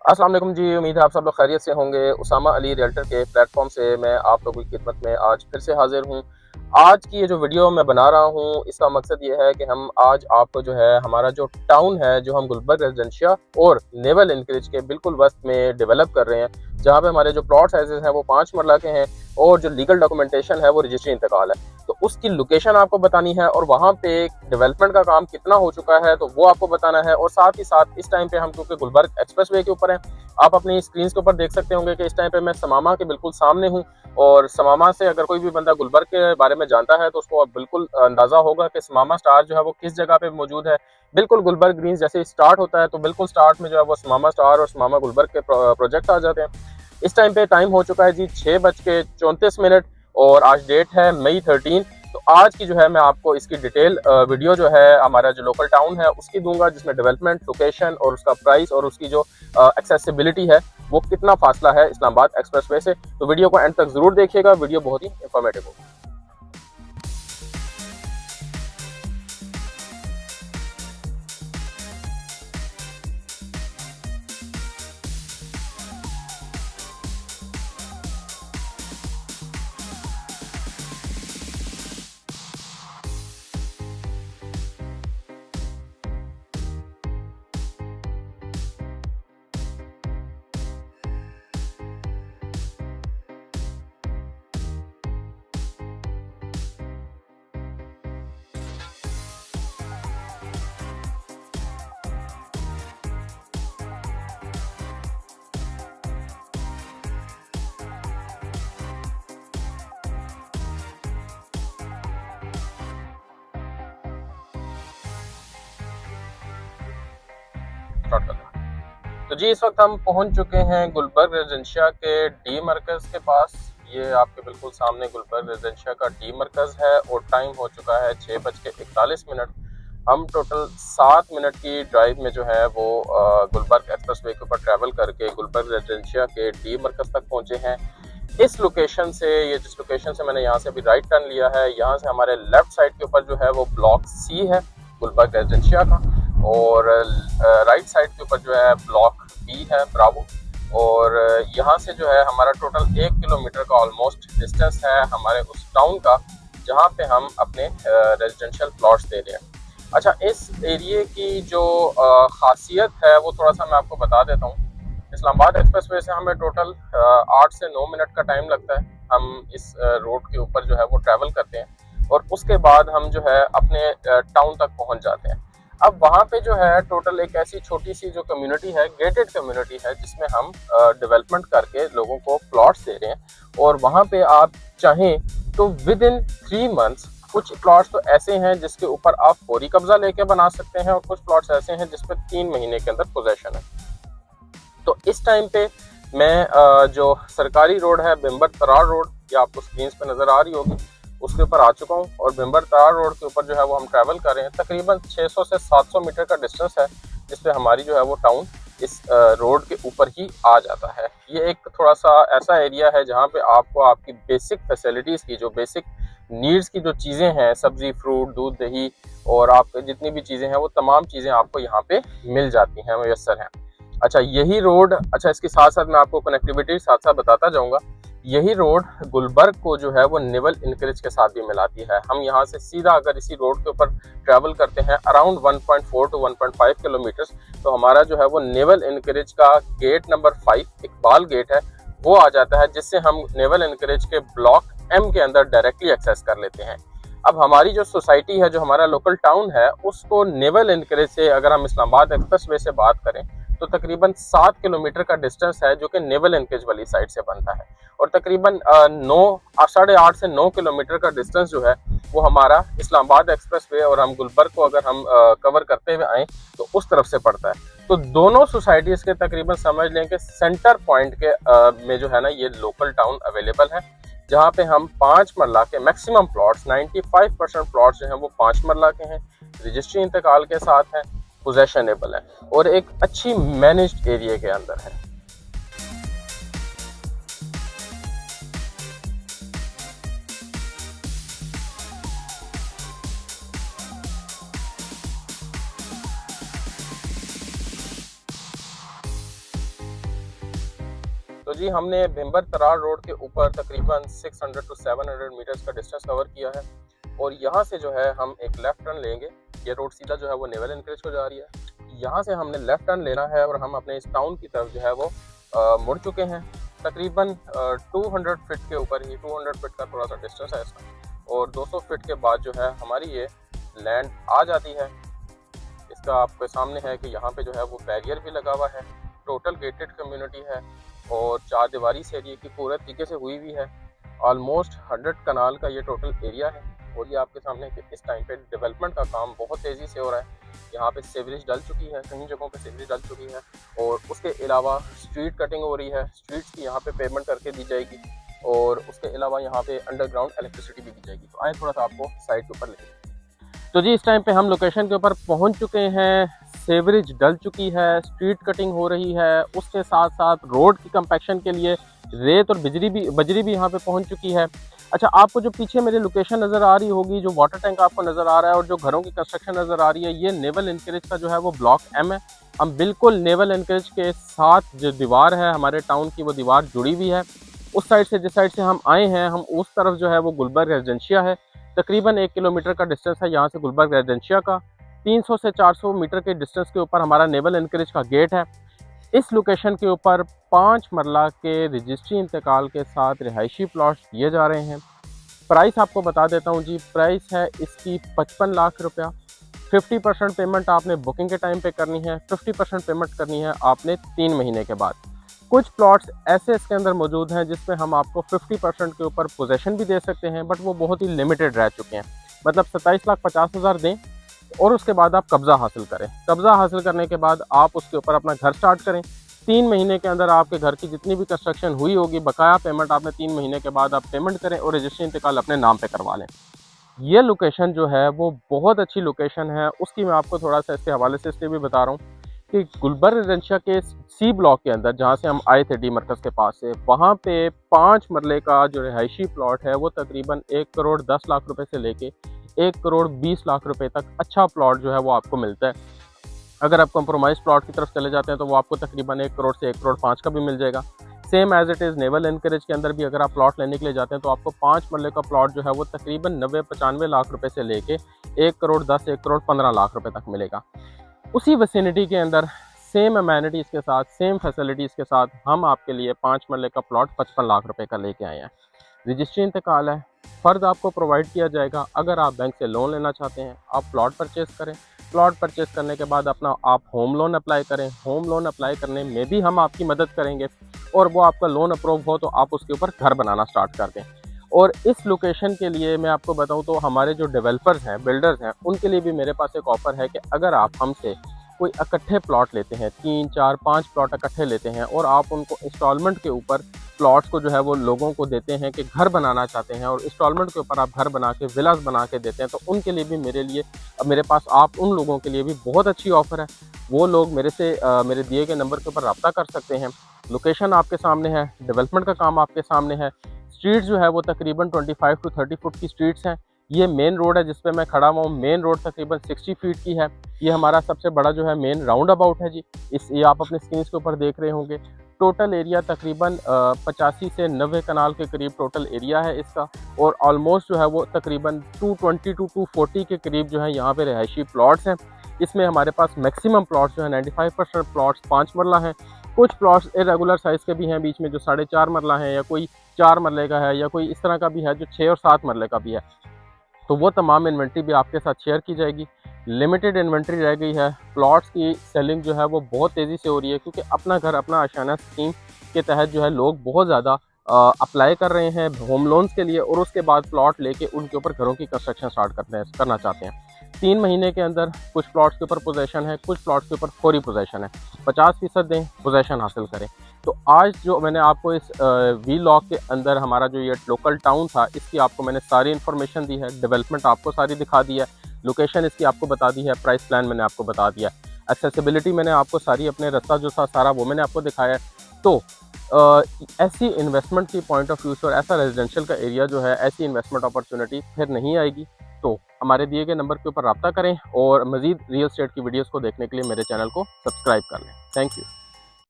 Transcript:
अस्सलाम वालेकुम जी। उम्मीद है आप सब लोग खैरियत से होंगे। उसामा अली रियल्टर के प्लेटफॉर्म से मैं आप लोगों की खिदमत में आज फिर से हाजिर हूँ। आज की ये जो वीडियो मैं बना रहा हूँ, इसका मकसद ये है कि हम आज आपको जो है हमारा जो टाउन है, जो हम गुलबर्ग रेजिडेंशिया और नेवल इनक्रिज के बिल्कुल वस्त में डेवलप कर रहे हैं, जहाँ पे हमारे जो प्लॉट साइजेस हैं वो 5 मरला के हैं और जो लीगल डॉक्यूमेंटेशन है वो रजिस्ट्री इंतकाल है। तो उसकी लोकेशन आपको बतानी है और वहाँ पे डेवलपमेंट का काम कितना हो चुका है तो वो आपको बताना है। और साथ ही साथ इस टाइम पे हम क्योंकि गुलबर्ग एक्सप्रेसवे के ऊपर हैं, आप अपनी स्क्रीन के ऊपर देख सकते होंगे कि इस टाइम पे मैं समामा के बिल्कुल सामने हूँ। और समामा से अगर कोई भी बंदा गुलबर्ग के बारे में जानता है तो उसको अब बिल्कुल अंदाजा होगा कि समामा स्टार जो है वो किस जगह पे मौजूद है। बिल्कुल गुलबर्ग ग्रीन जैसे स्टार्ट होता है तो बिल्कुल स्टार्ट में जो है वो समामा स्टार और समामा गुलबर्ग के प्रोजेक्ट आ जाते हैं। इस टाइम पे टाइम हो चुका है जी 6:34 और आज डेट है मई 13। तो आज की जो है मैं आपको इसकी डिटेल वीडियो जो है हमारा जो लोकल टाउन है उसकी दूंगा, जिसमें डेवलपमेंट, लोकेशन और उसका प्राइस और उसकी जो एक्सेसिबिलिटी है वो कितना फासला है इस्लामाबाद एक्सप्रेसवे से। तो वीडियो को एंड तक जरूर देखिएगा, वीडियो बहुत ही इंफॉर्मेटिव होगी। स्टार्ट करते हैं। तो जी इस वक्त हम पहुंच चुके हैं गुलबर्ग रेजिडेंशिया के डी मरकज के पास। ये आपके बिल्कुल सामने गुलबर्ग रेजिडेंशिया का डी मरकज है और टाइम हो चुका है 6:41। हम टोटल 7 मिनट की ड्राइव में जो है वो गुलबर्ग एक्सप्रेसवे के ऊपर ट्रैवल करके गुलबर्ग रेजिडेंशिया के डी मरकज तक पहुंचे हैं। इस लोकेशन से, ये जिस लोकेशन से मैंने यहाँ से अभी राइट टर्न लिया है, यहाँ से हमारे लेफ्ट साइड के ऊपर जो है वो ब्लॉक सी है गुलबर्ग रेजिडेंशिया का, और राइट साइड के ऊपर जो है ब्लॉक बी है ब्रावो। और यहाँ से जो है हमारा टोटल 1 किलोमीटर का ऑलमोस्ट डिस्टेंस है हमारे उस टाउन का, जहाँ पे हम अपने रेजिडेंशियल प्लॉट्स दे रहे हैं। अच्छा, इस एरिए की जो खासियत है वो थोड़ा सा मैं आपको बता देता हूँ। इस्लामाबाद एक्सप्रेसवे से हमें टोटल 8 से 9 मिनट का टाइम लगता है। हम इस रोड के ऊपर जो है वो ट्रैवल करते हैं और उसके बाद हम जो है अपने टाउन तक पहुंच जाते हैं। अब वहाँ पे जो है टोटल एक ऐसी छोटी सी जो कम्युनिटी है, गेटेड कम्युनिटी है, जिसमें हम डेवलपमेंट करके लोगों को प्लॉट्स दे रहे हैं। और वहाँ पे आप चाहें तो विद इन 3 मंथ्स कुछ प्लॉट्स तो ऐसे हैं जिसके ऊपर आप फौरी कब्जा लेके बना सकते हैं और कुछ प्लॉट्स ऐसे हैं जिसपे 3 महीने के अंदर पोजेशन है। तो इस टाइम पे मैं जो सरकारी रोड है बिम्बर तरार रोड, ये आपको स्क्रीन पे नज़र आ रही होगी, उसके ऊपर आ चुका हूँ। और बिम्बर तरार रोड के ऊपर जो है वो हम ट्रैवल कर रहे हैं। तकरीबन 600 से 700 मीटर का डिस्टेंस है जिसपे हमारी जो है वो टाउन इस रोड के ऊपर ही आ जाता है। ये एक थोड़ा सा ऐसा एरिया है जहाँ पे आपको आपकी बेसिक फैसिलिटीज़ की, जो बेसिक नीड्स की जो चीज़ें हैं, सब्जी, फ्रूट, दूध, दही और आप जितनी भी चीज़ें हैं वो तमाम चीज़ें आपको यहाँ पे मिल जाती हैं, मैसर हैं। अच्छा, यही रोड, अच्छा इसके साथ साथ मैं आपको कनेक्टिविटी साथ साथ बताता जाऊंगा। यही रोड गुलबर्ग को जो है वो नेवल इनक्रिज के साथ भी मिलाती है। हम यहाँ से सीधा अगर इसी रोड के ऊपर ट्रैवल करते हैं अराउंड 1.4 टू 1.5 किलोमीटर, तो हमारा जो है वो नेवल इनक्रिज का गेट नंबर 5 इकबाल गेट है वो आ जाता है, जिससे हम नेवल इनक्रिज के ब्लॉक एम के अंदर डायरेक्टली एक्सेस कर लेते हैं। अब हमारी जो सोसाइटी है, जो हमारा लोकल टाउन है, उसको नेवल इनक्रिज से अगर हम इस्लामाबाद एक्सप्रेसवे से बात करें तो तकरीबन 7 किलोमीटर का डिस्टेंस है जो कि नेवल इनक्रिज वाली साइड से बनता है। और तकरीबन 8.5 से 9 किलोमीटर का डिस्टेंस जो है वो हमारा इस्लामाबाद एक्सप्रेसवे और हम गुलबर्ग को अगर हम कवर करते हुए आए तो उस तरफ से पड़ता है। तो दोनों सोसाइटीज़ के तकरीबन समझ लें कि सेंटर पॉइंट के में जो है ना ये लोकल टाउन अवेलेबल है, जहाँ पे हम 5 मरला के मैक्सिमम प्लॉट्स, 95% प्लॉट्स जो हैं वो 5 मरला के हैं, रजिस्ट्री इंतकाल के साथ हैं, पोजेशनेबल है और एक अच्छी मैनेज्ड एरिया के अंदर है। तो जी हमने भिम्बर तरार रोड के ऊपर तकरीबन 600 to 700 मीटर्स का डिस्टेंस कवर किया है और यहाँ से जो है हम एक लेफ़्ट टर्न लेंगे। ये रोड सीधा जो है वो नेवल एनकरेज को जा रही है। यहाँ से हमने लेफ़्ट टर्न लेना है और हम अपने इस टाउन की तरफ जो है वो मुड़ चुके हैं। तकरीबन 200 फीट के ऊपर ही, 200 फीट का थोड़ा सा डिस्टेंस है इसका, और 200 फीट के बाद जो है हमारी ये लैंड आ जाती है। इसका आपके सामने है कि यहाँ पे जो है वो बैरियर भी लगा हुआ है। टोटल गेटेड कम्युनिटी है और चार दीवारी इस एरिया की पूरे तरीके से हुई हुई है। ऑलमोस्ट 100 कनाल का ये टोटल एरिया है और ये आपके सामने कि इस टाइम पे डेवलपमेंट का काम बहुत तेज़ी से हो रहा है। यहाँ पे सीवरेज डल चुकी है, कई जगहों पे सीवरेज डल चुकी है और उसके अलावा स्ट्रीट कटिंग हो रही है। स्ट्रीट्स की यहाँ पे पेमेंट करके दी जाएगी और उसके अलावा यहाँ पे अंडरग्राउंड इलेक्ट्रिसिटी भी दी जाएगी। तो आए थोड़ा सा आपको साइड के ऊपर लेते। तो जी इस टाइम पे हम लोकेशन के ऊपर पहुंच चुके हैं। सीवरेज डल चुकी है, स्ट्रीट कटिंग हो रही है, उसके साथ साथ रोड की कंपैक्शन के लिए रेत और बजरी भी यहाँ पे पहुंच चुकी है। अच्छा, आपको जो पीछे मेरी लोकेशन नज़र आ रही होगी, जो वाटर टैंक आपको नज़र आ रहा है और जो घरों की कंस्ट्रक्शन नज़र आ रही है, ये नेवल एनकरेज का जो है वो ब्लॉक M है। हम बिल्कुल नेवल एनकरेज के साथ जो दीवार है हमारे टाउन की, वो दीवार जुड़ी हुई है। उस साइड से, जिस साइड से हम आए हैं, हम उस तरफ जो है वो गुलबर्ग रेजिडेंशिया है। तकरीबन 1 किलोमीटर का डिस्टेंस है यहाँ से गुलबर्ग रेजिडेंशिया का। 300 से 400 मीटर के डिस्टेंस के ऊपर हमारा नेवल एनकरेज का गेट है। इस लोकेशन के ऊपर 5 मरला के रजिस्ट्री इंतकाल के साथ रिहायशी प्लॉट्स दिए जा रहे हैं। प्राइस आपको बता देता हूँ जी। प्राइस है इसकी 55 लाख रुपया। 50% पेमेंट आपने बुकिंग के टाइम पे करनी है, 50% पेमेंट करनी है आपने 3 महीने के बाद। कुछ प्लॉट्स ऐसे इसके अंदर मौजूद हैं जिसमें हम आपको 50% के ऊपर पोजेशन भी दे सकते हैं, बट वो बहुत ही लिमिटेड रह चुके हैं। मतलब 27,50,000 दें और उसके बाद आप कब्ज़ा हासिल करें। कब्ज़ा हासिल करने के बाद आप उसके ऊपर अपना घर स्टार्ट करें। 3 महीने के अंदर आपके घर की जितनी भी कंस्ट्रक्शन हुई होगी, बकाया पेमेंट आपने 3 महीने के बाद आप पेमेंट करें और रजिस्ट्री इंतकाल अपने नाम पे करवा लें। ये लोकेशन जो है वो बहुत अच्छी लोकेशन है। उसकी मैं आपको थोड़ा सा इसके हवाले से इसलिए भी बता रहा हूँ कि गुलबर्ग रेजिडेंशिया के C ब्लॉक के अंदर, जहाँ से हम आए थे डी मरकज़ के पास से, वहाँ पे 5 मरले का जो रिहायशी प्लॉट है वो तकरीबन 1 करोड़ 10 लाख रुपए से लेके 1 करोड़ 20 लाख रुपए तक अच्छा प्लॉट जो है वो आपको मिलता है। अगर आप कंप्रोमाइज़ प्लॉट की तरफ चले जाते हैं तो वो आपको तकरीबन 1 करोड़ से 1 करोड़ 5 का भी मिल जाएगा। Same as it is naval anchorage के अंदर भी अगर आप प्लॉट लेने के लिए जाते हैं तो आपको 5 मरले का प्लॉट जो है वो तकरीबन 90-95 लाख रुपए से लेके 1 करोड़ 10, 1 करोड़ 15 लाख रुपए तक मिलेगा। उसी विसिनिटी के अंदर सेम अमेनिटीज़ के साथ, सेम फैसिलिटीज़ के साथ हम आपके लिए 5 मरले का प्लॉट 55 लाख रुपए का लेके आए हैं। रजिस्ट्री इंतकाल है, फ़र्द आपको प्रोवाइड किया जाएगा। अगर आप बैंक से लोन लेना चाहते हैं, आप प्लॉट परचेज़ करें। प्लॉट परचेज़ करने के बाद अपना आप होम लोन अप्लाई करें। होम लोन अप्लाई करने में भी हम आपकी मदद करेंगे और वो आपका लोन अप्रूव हो तो आप उसके ऊपर घर बनाना स्टार्ट कर दें। और इस लोकेशन के लिए मैं आपको बताऊं तो हमारे जो डेवलपर्स हैं, बिल्डर्स हैं, उनके लिए भी मेरे पास एक ऑफ़र है कि अगर आप हमसे कोई इकट्ठे प्लॉट लेते हैं, 3, 4, 5 प्लॉट इकट्ठे लेते हैं और आप उनको इंस्टॉलमेंट के ऊपर प्लॉट्स को जो है वो लोगों को देते हैं कि घर बनाना चाहते हैं और इंस्टॉलमेंट के ऊपर आप घर बना के विलास बना के देते हैं, तो उनके लिए भी मेरे पास आप उन लोगों के लिए भी बहुत अच्छी ऑफ़र है। वो लोग मेरे से मेरे दिए गए नंबर के ऊपर रब्ता कर सकते हैं। लोकेशन आपके सामने है, डेवलपमेंट का काम आपके सामने है। स्ट्रीट्स जो है वो तकरीबन 25 to 30 फुट की स्ट्रीट्स हैं। ये मेन रोड है जिस पे मैं खड़ा हुआ हूँ। मेन रोड तकरीबन 60 फीट की है। ये हमारा सबसे बड़ा जो है मेन राउंड अबाउट है जी। ये आप अपने स्क्रीन के ऊपर देख रहे होंगे। टोटल एरिया तकरीबन 85 से 90 कनाल के करीब टोटल एरिया है इसका, और ऑलमोस्ट जो है वो तकरीबन 220 to 240 के करीब जो है यहाँ पे रिहायशी प्लॉट्स हैं। इसमें हमारे पास मैक्सिमम प्लॉट्स जो है 95% प्लॉट्स 5 मरला हैं। कुछ प्लॉट्स इरेगुलर साइज़ के भी हैं बीच में, जो 4.5 मरला हैं, या कोई 4 मरले का है, या कोई इस तरह का भी है जो 6 और 7 मरले का भी है। तो वो तमाम इन्वेंट्री भी आपके साथ शेयर की जाएगी। लिमिटेड इन्वेंट्री रह गई है। प्लॉट्स की सेलिंग जो है वो बहुत तेज़ी से हो रही है क्योंकि अपना घर अपना आशाना स्कीम के तहत जो है लोग बहुत ज़्यादा अप्लाई कर रहे हैं होम लोन्स के लिए, और उसके बाद प्लॉट लेके उनके ऊपर घरों की कंस्ट्रक्शन स्टार्ट करना चाहते हैं। 3 महीने के अंदर कुछ प्लॉट्स के ऊपर पोजेशन है, कुछ प्लॉट्स के ऊपर फौरी पोजेशन है। 50% दें, पोजेशन हासिल करें। तो आज जो मैंने आपको इस वीलॉग के अंदर हमारा जो ये लोकल टाउन था, इसकी आपको मैंने सारी इन्फॉर्मेशन दी है। डेवलपमेंट आपको सारी दिखा दी है, लोकेशन इसकी आपको बता दी है, प्राइस प्लान मैंने आपको बता दिया, एक्सेसिबिलिटी मैंने आपको सारी, अपने रास्ता जो था सारा वो मैंने आपको दिखाया है। तो ऐसी इन्वेस्टमेंट की पॉइंट ऑफ व्यू से और ऐसा रेजिडेंशियल का एरिया जो है, ऐसी इन्वेस्टमेंट अपॉर्चुनिटी फिर नहीं आएगी। तो हमारे दिए गए नंबर के ऊपर रब्ता करें और मज़ीद रियल एस्टेट की वीडियोज़ को देखने के लिए मेरे चैनल को सब्सक्राइब कर लें। Thank you.